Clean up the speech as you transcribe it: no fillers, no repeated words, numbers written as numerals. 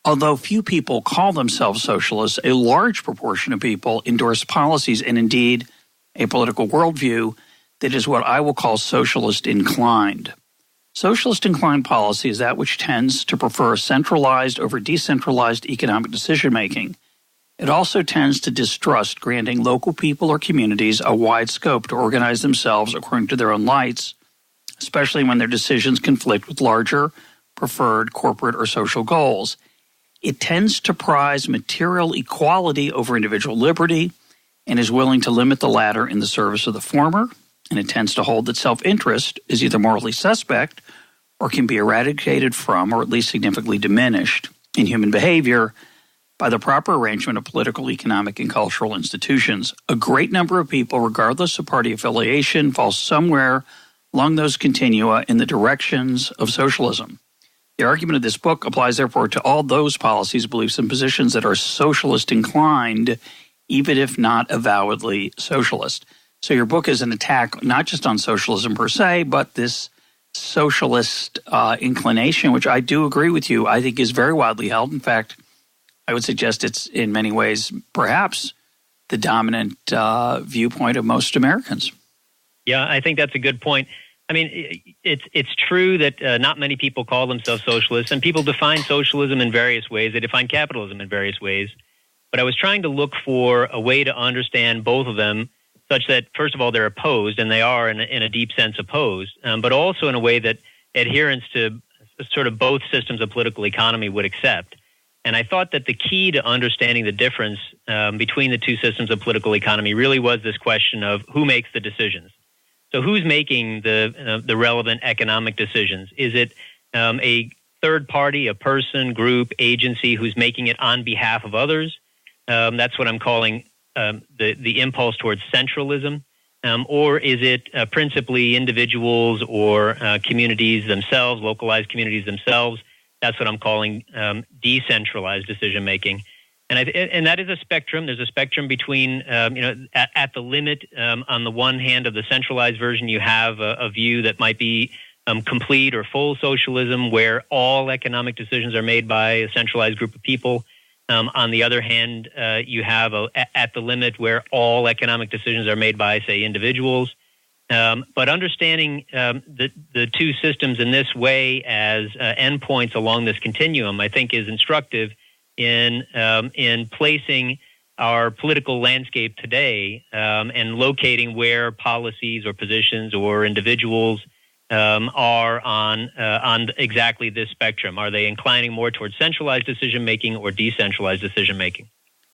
Although few people call themselves socialists, a large proportion of people endorse policies and indeed a political worldview that is what I will call socialist inclined. Socialist inclined policy is that which tends to prefer centralized over decentralized economic decision-making. It also tends to distrust granting local people or communities a wide scope to organize themselves according to their own lights, especially when their decisions conflict with larger, preferred corporate or social goals. It tends to prize material equality over individual liberty and is willing to limit the latter in the service of the former, and it tends to hold that self-interest is either morally suspect or can be eradicated from or at least significantly diminished in human behavior by the proper arrangement of political, economic, and cultural institutions. A great number of people, regardless of party affiliation, fall somewhere along those continua in the directions of socialism. The argument of this book applies, therefore, to all those policies, beliefs, and positions that are socialist inclined, even if not avowedly socialist. So your book is an attack not just on socialism per se, but this socialist inclination, which I do agree with you, I think is very widely held. In fact, I would suggest it's in many ways perhaps the dominant viewpoint of most Americans. Yeah, I think that's a good point. I mean, it's true that not many people call themselves socialists, and people define socialism in various ways. They define capitalism in various ways. But I was trying to look for a way to understand both of them such that, first of all, they're opposed, and they are in a deep sense opposed, but also in a way that adherents to sort of both systems of political economy would accept. And I thought that the key to understanding the difference between the two systems of political economy really was this question of who makes the decisions. So who's making the relevant economic decisions? Is it a third party, a person, group, agency who's making it on behalf of others? That's what I'm calling the impulse towards centralism. Or is it principally individuals or communities themselves, localized communities themselves? That's what I'm calling decentralized decision-making. And that is a spectrum. There's a spectrum between, at the limit, on the one hand of the centralized version, you have a view that might be complete or full socialism, where all economic decisions are made by a centralized group of people. On the other hand, you have at the limit where all economic decisions are made by, say, individuals. But understanding the two systems in this way as endpoints along this continuum, I think, is instructive in placing our political landscape today and locating where policies or positions or individuals are on exactly this spectrum. Are they inclining more towards centralized decision-making or decentralized decision-making?